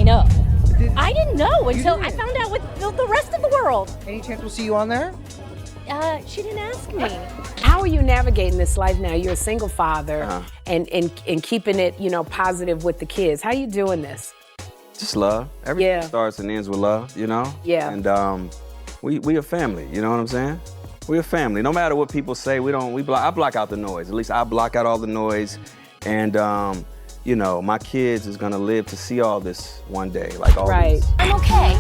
know. I didn't know until I found out with the rest of the world. Any chance we'll see you on there? She didn't ask me. How are you navigating this life now? You're a single father and keeping it, positive with the kids. How you doing this? Just love. Everything starts and ends with love, Yeah. And we a family, you know what I'm saying? We're a family. No matter what people say, I block out the noise. At least I block out all the noise. And my kids is gonna live to see all this one day, like all Right. this. I'm okay.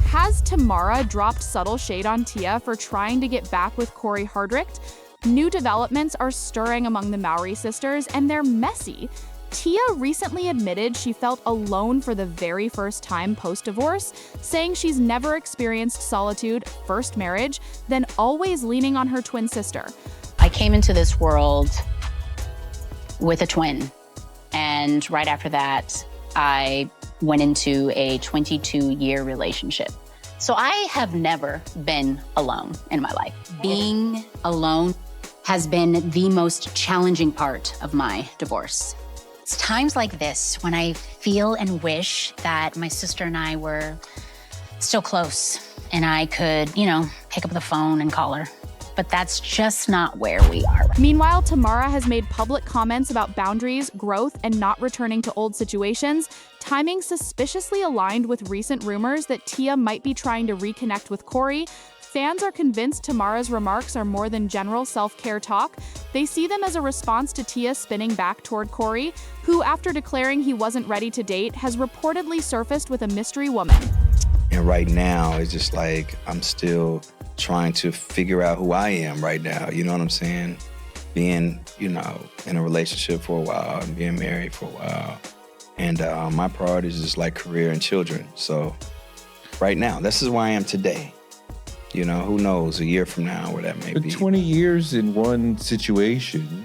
Has Tamera dropped subtle shade on Tia for trying to get back with Cory Hardrict? New developments are stirring among the Mowry sisters, and they're messy. Tia recently admitted she felt alone for the very first time post-divorce, saying she's never experienced solitude, first marriage, then always leaning on her twin sister. I came into this world with a twin, and right after that, I went into a 22-year relationship. So I have never been alone in my life. Being alone has been the most challenging part of my divorce. It's times like this when I feel and wish that my sister and I were still close and I could, pick up the phone and call her. But that's just not where we are. Meanwhile, Tamera has made public comments about boundaries, growth, and not returning to old situations, timing suspiciously aligned with recent rumors that Tia might be trying to reconnect with Cory. Fans are convinced Tamera's remarks are more than general self-care talk. They see them as a response to Tia spinning back toward Cory, who, after declaring he wasn't ready to date, has reportedly surfaced with a mystery woman. And right now, it's just like I'm still trying to figure out who I am right now, you know what I'm saying? Being, in a relationship for a while and being married for a while. And my priorities is like career and children. So right now, this is where I am today. Who knows, a year from now, where that may be. 20 years in one situation,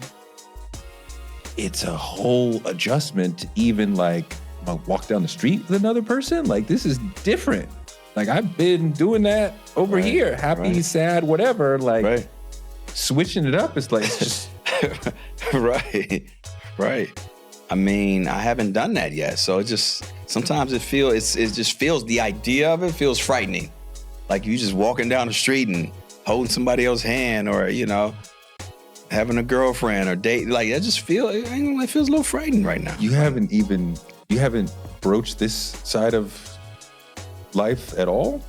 it's a whole adjustment to even walk down the street with another person. This is different. I've been doing that over here, happy, sad, whatever. Switching it up is it's just right. I mean, I haven't done that yet, so sometimes it just feels the idea of it feels frightening. Like you just walking down the street and holding somebody else's hand, or having a girlfriend or date. It feels a little frightening right now. You haven't broached this side of life at all?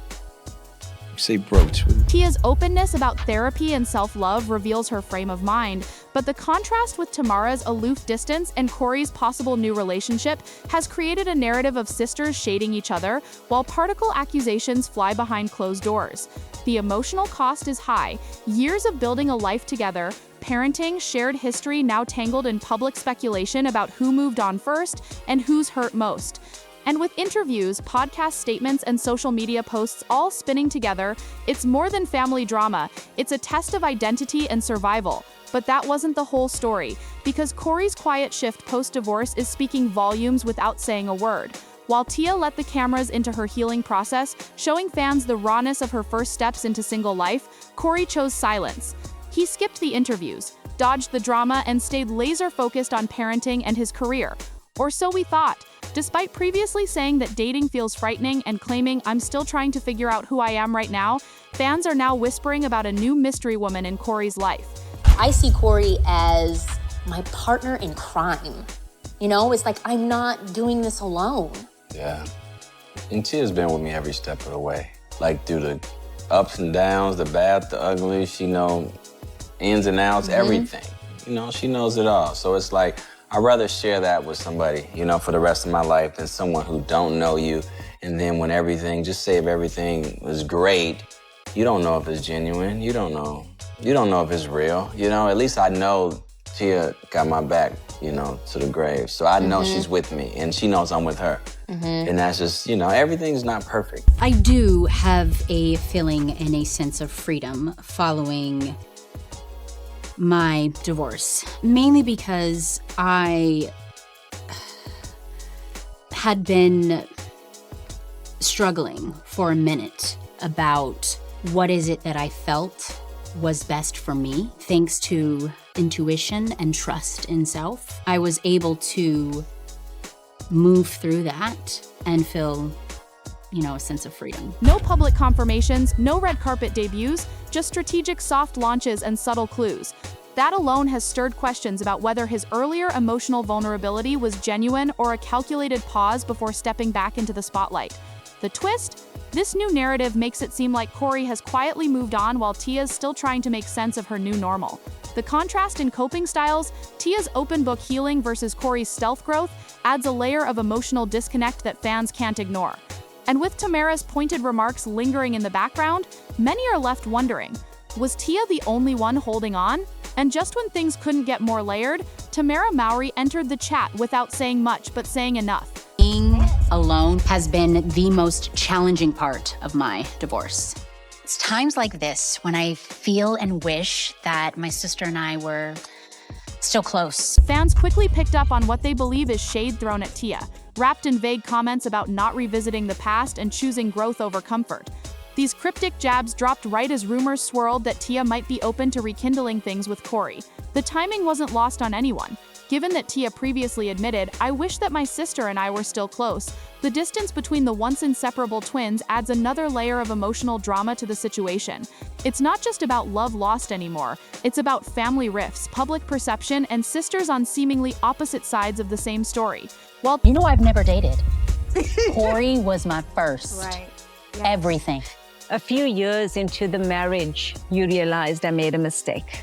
You say broach. Tia's openness about therapy and self-love reveals her frame of mind, but the contrast with Tamera's aloof distance and Cory's possible new relationship has created a narrative of sisters shading each other, while particle accusations fly behind closed doors. The emotional cost is high. Years of building a life together, parenting, shared history now tangled in public speculation about who moved on first and who's hurt most. And with interviews, podcast statements, and social media posts all spinning together, it's more than family drama. It's a test of identity and survival. But that wasn't the whole story, because Cory's quiet shift post-divorce is speaking volumes without saying a word. While Tia let the cameras into her healing process, showing fans the rawness of her first steps into single life, Cory chose silence. He skipped the interviews, dodged the drama, and stayed laser-focused on parenting and his career. Or so we thought. Despite previously saying that dating feels frightening and claiming "I'm still trying to figure out who I am right now," fans are now whispering about a new mystery woman in Cory's life. I see Cory as my partner in crime. It's like I'm not doing this alone. Yeah. And Tia's been with me every step of the way. Through the ups and downs, the bad, the ugly, she knows ins and outs, everything. She knows it all. So it's I'd rather share that with somebody, for the rest of my life than someone who don't know you. And then when just say if everything was great, you don't know if it's genuine. You don't know if it's real. At least I know Tia got my back, to the grave. So I know she's with me and she knows I'm with her. And that's just, everything's not perfect. I do have a feeling and a sense of freedom following my divorce, mainly because I had been struggling for a minute about what is it that I felt was best for me. Thanks to intuition and trust in self, I was able to move through that and feel, a sense of freedom. No public confirmations, no red carpet debuts, just strategic soft launches and subtle clues. That alone has stirred questions about whether his earlier emotional vulnerability was genuine or a calculated pause before stepping back into the spotlight. The twist? This new narrative makes it seem like Cory has quietly moved on while Tia's still trying to make sense of her new normal. The contrast in coping styles, Tia's open book healing versus Cory's stealth growth, adds a layer of emotional disconnect that fans can't ignore. And with Tamera's pointed remarks lingering in the background, many are left wondering, was Tia the only one holding on? And just when things couldn't get more layered, Tamera Mowry entered the chat without saying much but saying enough. Being alone has been the most challenging part of my divorce. It's times like this when I feel and wish that my sister and I were still close. Fans quickly picked up on what they believe is shade thrown at Tia, wrapped in vague comments about not revisiting the past and choosing growth over comfort. These cryptic jabs dropped right as rumors swirled that Tia might be open to rekindling things with Cory. The timing wasn't lost on anyone. Given that Tia previously admitted, "I wish that my sister and I were still close," the distance between the once inseparable twins adds another layer of emotional drama to the situation. It's not just about love lost anymore, it's about family rifts, public perception, and sisters on seemingly opposite sides of the same story. While I've never dated. Cory was my first. Right. Everything. A few years into the marriage, you realized I made a mistake.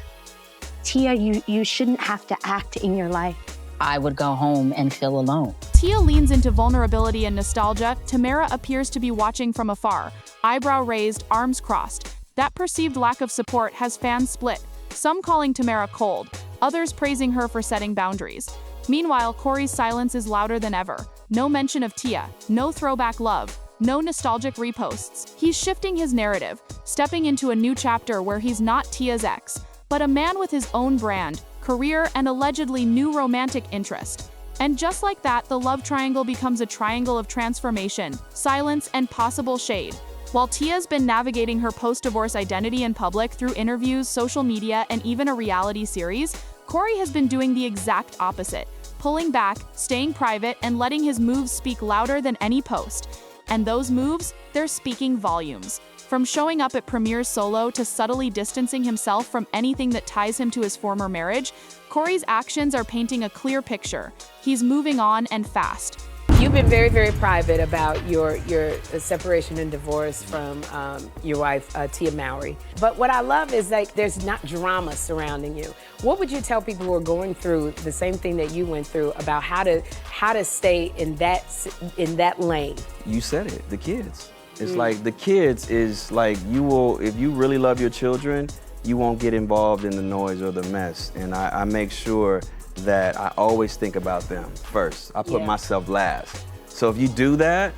Tia, you shouldn't have to act in your life. I would go home and feel alone. Tia leans into vulnerability and nostalgia, Tamera appears to be watching from afar, eyebrow raised, arms crossed. That perceived lack of support has fans split, some calling Tamera cold, others praising her for setting boundaries. Meanwhile, Cory's silence is louder than ever. No mention of Tia, no throwback love, no nostalgic reposts. He's shifting his narrative, stepping into a new chapter where he's not Tia's ex, but a man with his own brand, career, and allegedly new romantic interest. And just like that, the love triangle becomes a triangle of transformation, silence, and possible shade. While Tia's been navigating her post-divorce identity in public through interviews, social media, and even a reality series, Cory has been doing the exact opposite, pulling back, staying private, and letting his moves speak louder than any post. And those moves, they're speaking volumes. From showing up at premieres solo to subtly distancing himself from anything that ties him to his former marriage, Cory's actions are painting a clear picture. He's moving on and fast. You've been very, very private about your separation and divorce from your wife, Tia Mowry. But what I love is there's not drama surrounding you. What would you tell people who are going through the same thing that you went through about how to stay in that lane? You said it, the kids. It's like the kids is like if you really love your children, you won't get involved in the noise or the mess. And I make sure that I always think about them first. I put myself last. So if you do that,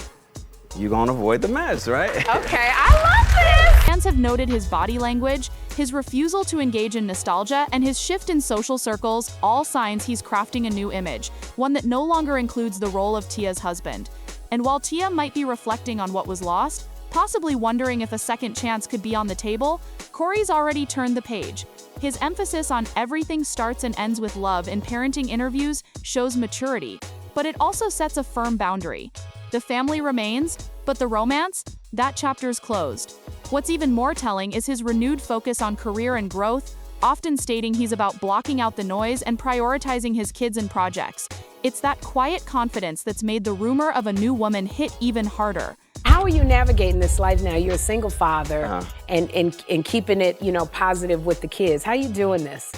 you're gonna avoid the mess, right? Okay, I love this! Fans have noted his body language, his refusal to engage in nostalgia, and his shift in social circles, all signs he's crafting a new image, one that no longer includes the role of Tia's husband. And while Tia might be reflecting on what was lost, possibly wondering if a second chance could be on the table, Cory's already turned the page. His emphasis on everything starts and ends with love in parenting interviews shows maturity, but it also sets a firm boundary. The family remains, but the romance? That chapter's closed. What's even more telling is his renewed focus on career and growth, often stating he's about blocking out the noise and prioritizing his kids and projects. It's that quiet confidence that's made the rumor of a new woman hit even harder. How are you navigating this life now? You're a single father and keeping it, positive with the kids. How you doing this?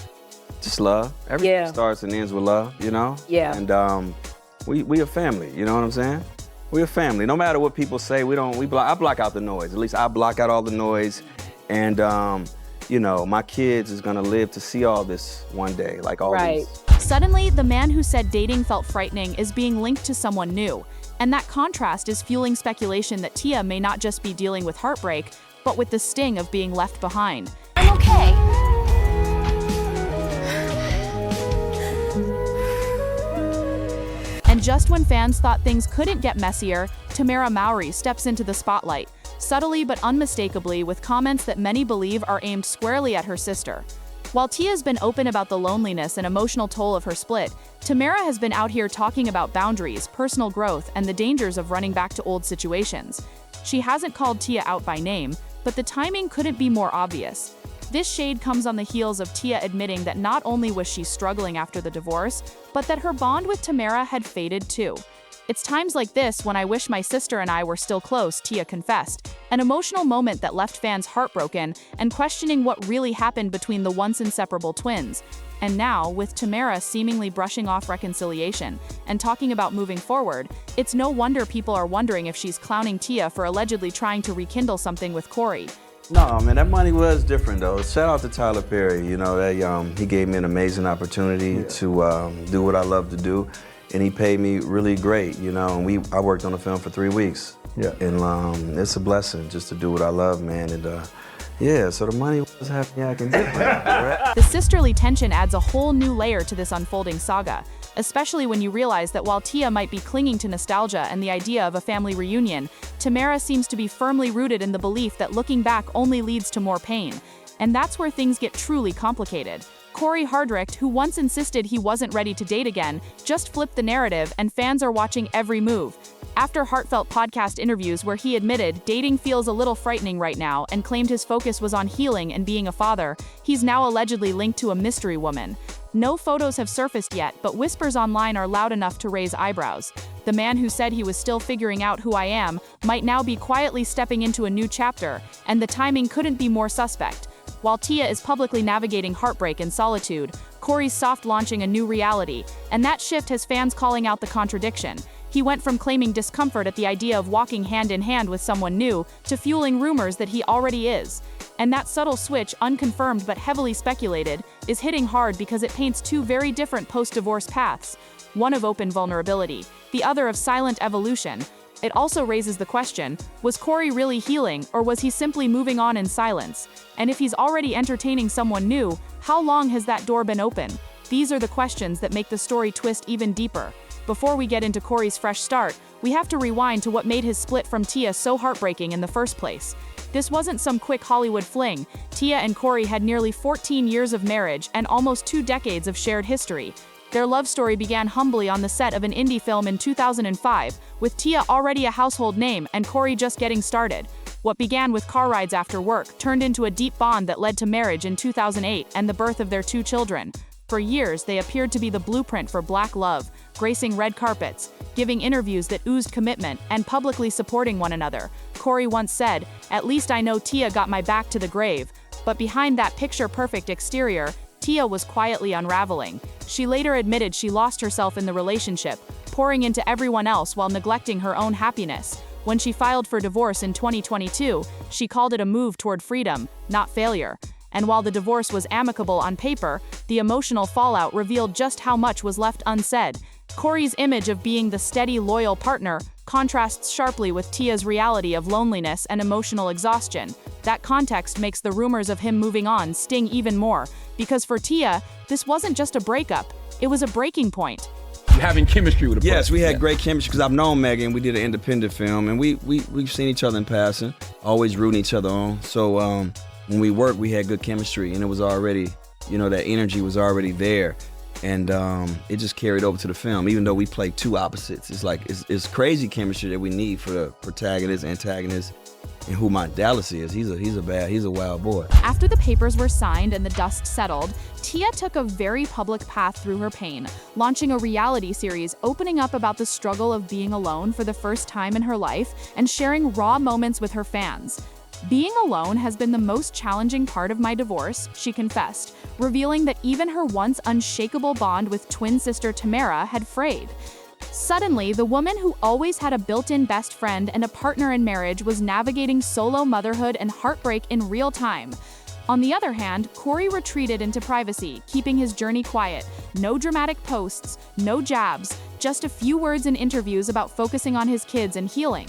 Just love. Everything starts and ends with love, Yeah. And we a family, you know what I'm saying? We a family. No matter what people say, I block out the noise. At least I block out all the noise. And my kids is gonna live to see all this one day, like all these. Suddenly, the man who said dating felt frightening is being linked to someone new. And that contrast is fueling speculation that Tia may not just be dealing with heartbreak, but with the sting of being left behind. I'm okay. And just when fans thought things couldn't get messier, Tamera Mowry steps into the spotlight, subtly but unmistakably with comments that many believe are aimed squarely at her sister. While Tia's been open about the loneliness and emotional toll of her split, Tamera has been out here talking about boundaries, personal growth, and the dangers of running back to old situations. She hasn't called Tia out by name, but the timing couldn't be more obvious. This shade comes on the heels of Tia admitting that not only was she struggling after the divorce, but that her bond with Tamera had faded too. "It's times like this when I wish my sister and I were still close," Tia confessed, an emotional moment that left fans heartbroken and questioning what really happened between the once inseparable twins. And now, with Tamera seemingly brushing off reconciliation and talking about moving forward, it's no wonder people are wondering if she's clowning Tia for allegedly trying to rekindle something with Cory. No, man, that money was different though. Shout out to Tyler Perry. You know, he gave me an amazing opportunity to do what I love to do, and he paid me really great. You know, and I worked on the film for 3 weeks. Yeah. And it's a blessing just to do what I love, man. And yeah, so the money was happening. I can get right? The sisterly tension adds a whole new layer to this unfolding saga, especially when you realize that while Tia might be clinging to nostalgia and the idea of a family reunion, Tamera seems to be firmly rooted in the belief that looking back only leads to more pain. And that's where things get truly complicated. Cory Hardrict, who once insisted he wasn't ready to date again, just flipped the narrative, and fans are watching every move. After heartfelt podcast interviews where he admitted dating feels a little frightening right now and claimed his focus was on healing and being a father, he's now allegedly linked to a mystery woman. No photos have surfaced yet, but whispers online are loud enough to raise eyebrows. The man who said he was still figuring out who I am might now be quietly stepping into a new chapter, and the timing couldn't be more suspect. While Tia is publicly navigating heartbreak and solitude, Cory's soft launching a new reality, and that shift has fans calling out the contradiction. He went from claiming discomfort at the idea of walking hand in hand with someone new to fueling rumors that he already is. And that subtle switch, unconfirmed but heavily speculated, is hitting hard because it paints two very different post-divorce paths, one of open vulnerability, the other of silent evolution. It also raises the question, was Cory really healing, or was he simply moving on in silence? And if he's already entertaining someone new, how long has that door been open? These are the questions that make the story twist even deeper. Before we get into Cory's fresh start, we have to rewind to what made his split from Tia so heartbreaking in the first place. This wasn't some quick Hollywood fling. Tia and Cory had nearly 14 years of marriage and almost 2 decades of shared history. Their love story began humbly on the set of an indie film in 2005, with Tia already a household name and Cory just getting started. What began with car rides after work turned into a deep bond that led to marriage in 2008 and the birth of their 2 children. For years, they appeared to be the blueprint for Black love, gracing red carpets, giving interviews that oozed commitment, and publicly supporting one another. Cory once said, "At least I know Tia got my back to the grave." But behind that picture-perfect exterior, Tia was quietly unraveling. She later admitted she lost herself in the relationship, pouring into everyone else while neglecting her own happiness. When she filed for divorce in 2022, she called it a move toward freedom, not failure. And while the divorce was amicable on paper, the emotional fallout revealed just how much was left unsaid. Cory's image of being the steady, loyal partner contrasts sharply with Tia's reality of loneliness and emotional exhaustion. That context makes the rumors of him moving on sting even more, because for Tia, this wasn't just a breakup, it was a breaking point. Having chemistry with a person. Yes, we had great chemistry because I've known Megan. We did an independent film, and we've seen each other in passing, always rooting each other on. So when we worked, we had good chemistry, and it was already, that energy was already there. And it just carried over to the film, even though we played 2 opposites. It's like, it's crazy chemistry that we need for the protagonist, antagonist, and who my Dallas is. He's a wild boy. After the papers were signed and the dust settled, Tia took a very public path through her pain, launching a reality series opening up about the struggle of being alone for the first time in her life and sharing raw moments with her fans. "Being alone has been the most challenging part of my divorce," she confessed, revealing that even her once unshakable bond with twin sister Tamera had frayed. Suddenly, the woman who always had a built-in best friend and a partner in marriage was navigating solo motherhood and heartbreak in real time. On the other hand, Cory retreated into privacy, keeping his journey quiet. No dramatic posts, no jabs, just a few words in interviews about focusing on his kids and healing.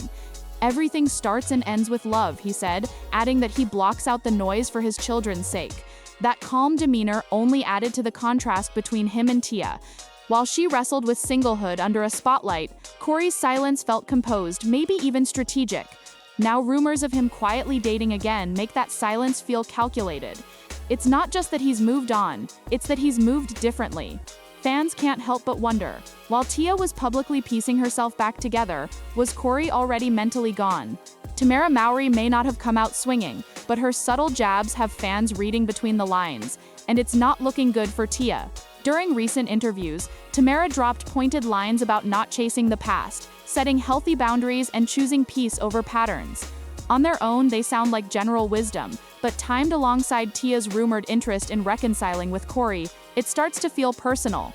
"Everything starts and ends with love," he said, adding that he blocks out the noise for his children's sake. That calm demeanor only added to the contrast between him and Tia. While she wrestled with singlehood under a spotlight, Cory's silence felt composed, maybe even strategic. Now rumors of him quietly dating again make that silence feel calculated. It's not just that he's moved on, it's that he's moved differently. Fans can't help but wonder, while Tia was publicly piecing herself back together, was Cory already mentally gone? Tamera Mowry may not have come out swinging, but her subtle jabs have fans reading between the lines, and it's not looking good for Tia. During recent interviews, Tamera dropped pointed lines about not chasing the past, setting healthy boundaries and choosing peace over patterns. On their own, they sound like general wisdom, but timed alongside Tia's rumored interest in reconciling with Cory, it starts to feel personal.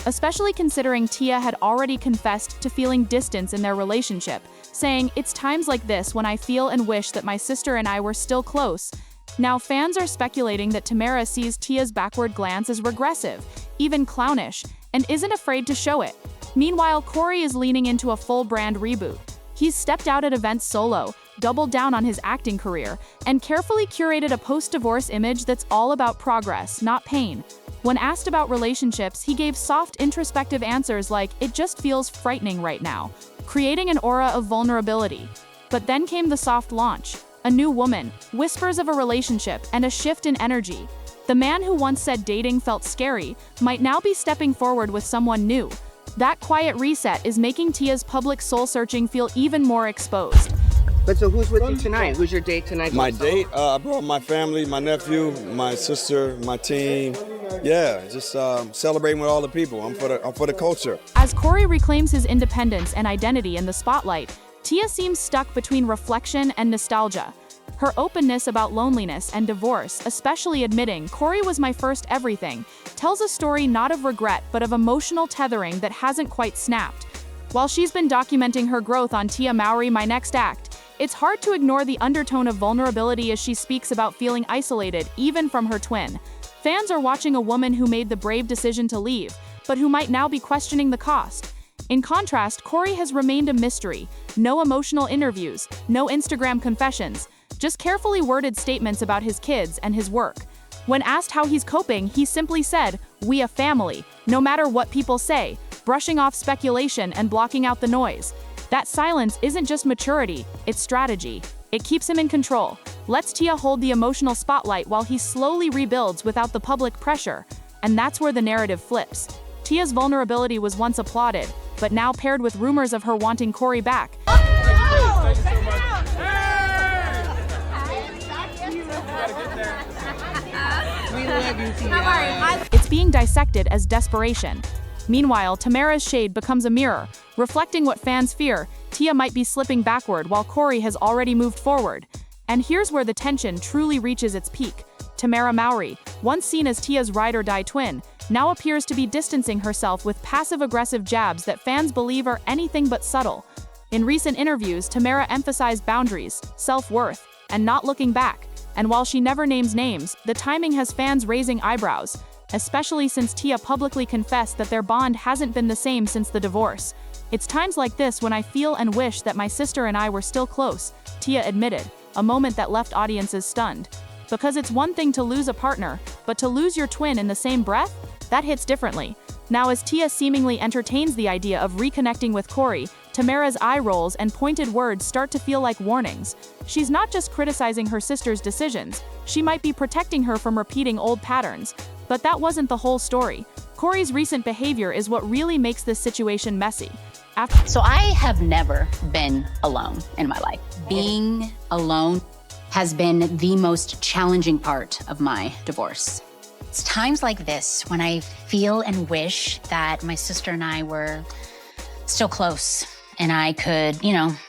Especially considering Tia had already confessed to feeling distance in their relationship, saying, "It's times like this when I feel and wish that my sister and I were still close." Now fans are speculating that Tamera sees Tia's backward glance as regressive, even clownish, and isn't afraid to show it. Meanwhile, Cory is leaning into a full brand reboot. He's stepped out at events solo, doubled down on his acting career, and carefully curated a post-divorce image that's all about progress, not pain. When asked about relationships, he gave soft, introspective answers like, "It just feels frightening right now," creating an aura of vulnerability. But then came the soft launch. A new woman, whispers of a relationship, and a shift in energy. The man who once said dating felt scary might now be stepping forward with someone new. That quiet reset is making Tia's public soul-searching feel even more exposed. But so who's with you tonight? Who's your date tonight? My date? I brought my family, my nephew, my sister, my team. Yeah, just celebrating with all the people. I'm for the culture. As Cory reclaims his independence and identity in the spotlight, Tia seems stuck between reflection and nostalgia. Her openness about loneliness and divorce, especially admitting "Cory was my first everything," tells a story not of regret but of emotional tethering that hasn't quite snapped. While she's been documenting her growth on Tia Mowry, My Next Act, it's hard to ignore the undertone of vulnerability as she speaks about feeling isolated, even from her twin. Fans are watching a woman who made the brave decision to leave, but who might now be questioning the cost. In contrast, Cory has remained a mystery. No emotional interviews, no Instagram confessions, just carefully worded statements about his kids and his work. When asked how he's coping, he simply said, "We a family, no matter what people say," brushing off speculation and blocking out the noise. That silence isn't just maturity, it's strategy. It keeps him in control. Lets Tia hold the emotional spotlight while he slowly rebuilds without the public pressure. And that's where the narrative flips. Tia's vulnerability was once applauded, but now paired with rumors of her wanting Cory back. It's being dissected as desperation. Meanwhile, Tamera's shade becomes a mirror, reflecting what fans fear. Tia might be slipping backward while Cory has already moved forward. And here's where the tension truly reaches its peak. Tamera Mowry, once seen as Tia's ride-or-die twin, now appears to be distancing herself with passive-aggressive jabs that fans believe are anything but subtle. In recent interviews, Tamera emphasized boundaries, self-worth, and not looking back. And while she never names names, the timing has fans raising eyebrows, especially since Tia publicly confessed that their bond hasn't been the same since the divorce. "It's times like this when I feel and wish that my sister and I were still close," Tia admitted, a moment that left audiences stunned. Because it's one thing to lose a partner, but to lose your twin in the same breath? That hits differently. Now as Tia seemingly entertains the idea of reconnecting with Cory, Tamera's eye rolls and pointed words start to feel like warnings. She's not just criticizing her sister's decisions, she might be protecting her from repeating old patterns. But that wasn't the whole story. Cory's recent behavior is what really makes this situation messy. So I have never been alone in my life. Being alone has been the most challenging part of my divorce. It's times like this when I feel and wish that my sister and I were still close and I could,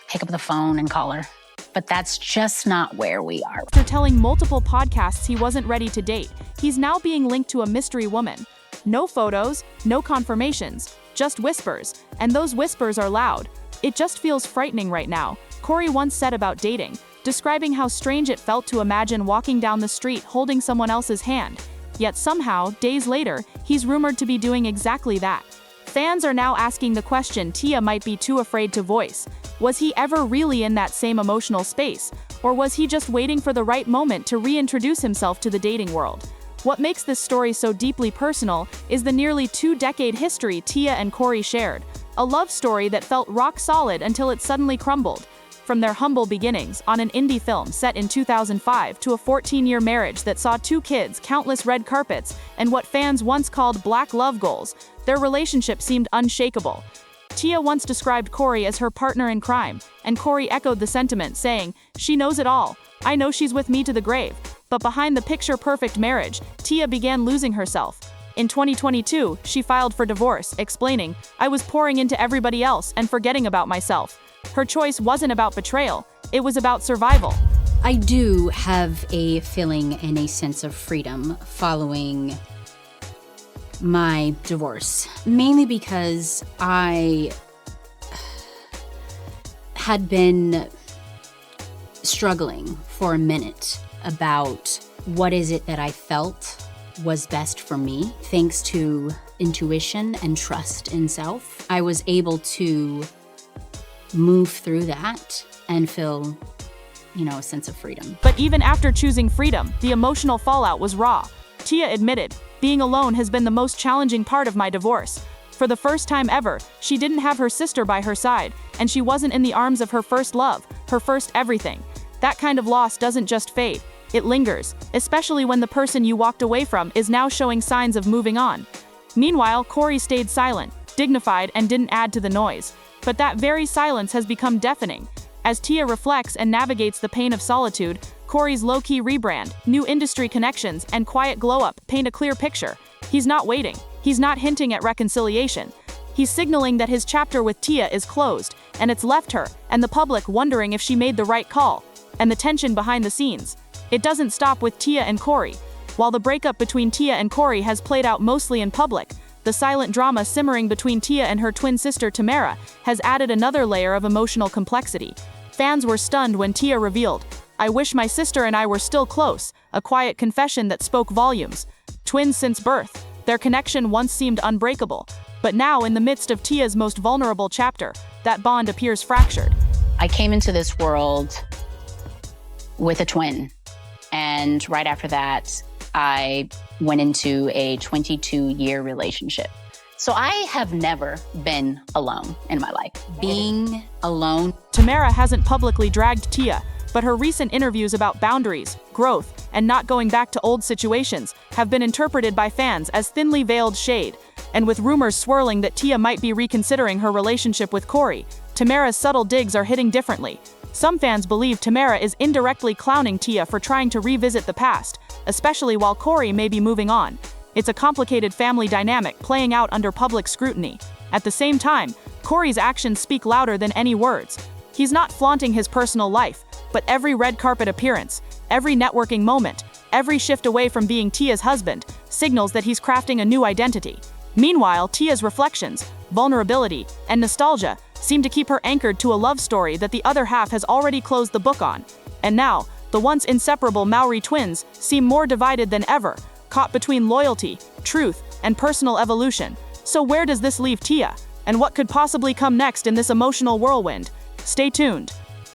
pick up the phone and call her. But that's just not where we are. After telling multiple podcasts he wasn't ready to date, he's now being linked to a mystery woman. No photos, no confirmations, just whispers, and those whispers are loud. It just feels frightening right now, Cory once said about dating, describing how strange it felt to imagine walking down the street holding someone else's hand. Yet somehow, days later, he's rumored to be doing exactly that. Fans are now asking the question Tia might be too afraid to voice. Was he ever really in that same emotional space? Or was he just waiting for the right moment to reintroduce himself to the dating world? What makes this story so deeply personal is the nearly 2-decade history Tia and Cory shared. A love story that felt rock solid until it suddenly crumbled. from their humble beginnings on an indie film set in 2005 to a 14-year marriage that saw 2 kids, countless red carpets, and what fans once called black love goals, their relationship seemed unshakable. Tia once described Cory as her partner in crime, and Cory echoed the sentiment, saying, "She knows it all. I know she's with me to the grave." But behind the picture-perfect marriage, Tia began losing herself. In 2022, she filed for divorce, explaining, "I was pouring into everybody else and forgetting about myself." Her choice wasn't about betrayal, it was about survival. I do have a feeling and a sense of freedom following my divorce, mainly because I had been struggling for a minute about what is it that I felt was best for me. Thanks to intuition and trust in self, I was able to move through that and feel, a sense of freedom. But even after choosing freedom, the emotional fallout was raw. Tia admitted, "Being alone has been the most challenging part of my divorce. For the first time ever, she didn't have her sister by her side, and she wasn't in the arms of her first love, her first everything. That kind of loss doesn't just fade, it lingers, especially when the person you walked away from is now showing signs of moving on." Meanwhile, Cory stayed silent, dignified, and didn't add to the noise. But that very silence has become deafening. As Tia reflects and navigates the pain of solitude, Cory's low-key rebrand, new industry connections, and quiet glow-up paint a clear picture. He's not waiting. He's not hinting at reconciliation. He's signaling that his chapter with Tia is closed, and it's left her and the public wondering if she made the right call. And the tension behind the scenes. It doesn't stop with Tia and Cory. While the breakup between Tia and Cory has played out mostly in public, the silent drama simmering between Tia and her twin sister Tamera has added another layer of emotional complexity. Fans were stunned when Tia revealed, "I wish my sister and I were still close," a quiet confession that spoke volumes. Twins since birth, their connection once seemed unbreakable, but now in the midst of Tia's most vulnerable chapter, that bond appears fractured. I came into this world with a twin, and right after that, I went into a 22-year relationship. So I have never been alone in my life. Being alone. Tamera hasn't publicly dragged Tia, but her recent interviews about boundaries, growth, and not going back to old situations have been interpreted by fans as thinly veiled shade. And with rumors swirling that Tia might be reconsidering her relationship with Cory, Tamera's subtle digs are hitting differently. Some fans believe Tamera is indirectly clowning Tia for trying to revisit the past, especially while Cory may be moving on. It's a complicated family dynamic playing out under public scrutiny. At the same time, Cory's actions speak louder than any words. He's not flaunting his personal life, but every red carpet appearance, every networking moment, every shift away from being Tia's husband, signals that he's crafting a new identity. Meanwhile, Tia's reflections, vulnerability, and nostalgia seem to keep her anchored to a love story that the other half has already closed the book on. And now, the once inseparable Mowry twins seem more divided than ever, caught between loyalty, truth, and personal evolution. So where does this leave Tia? And what could possibly come next in this emotional whirlwind? Stay tuned.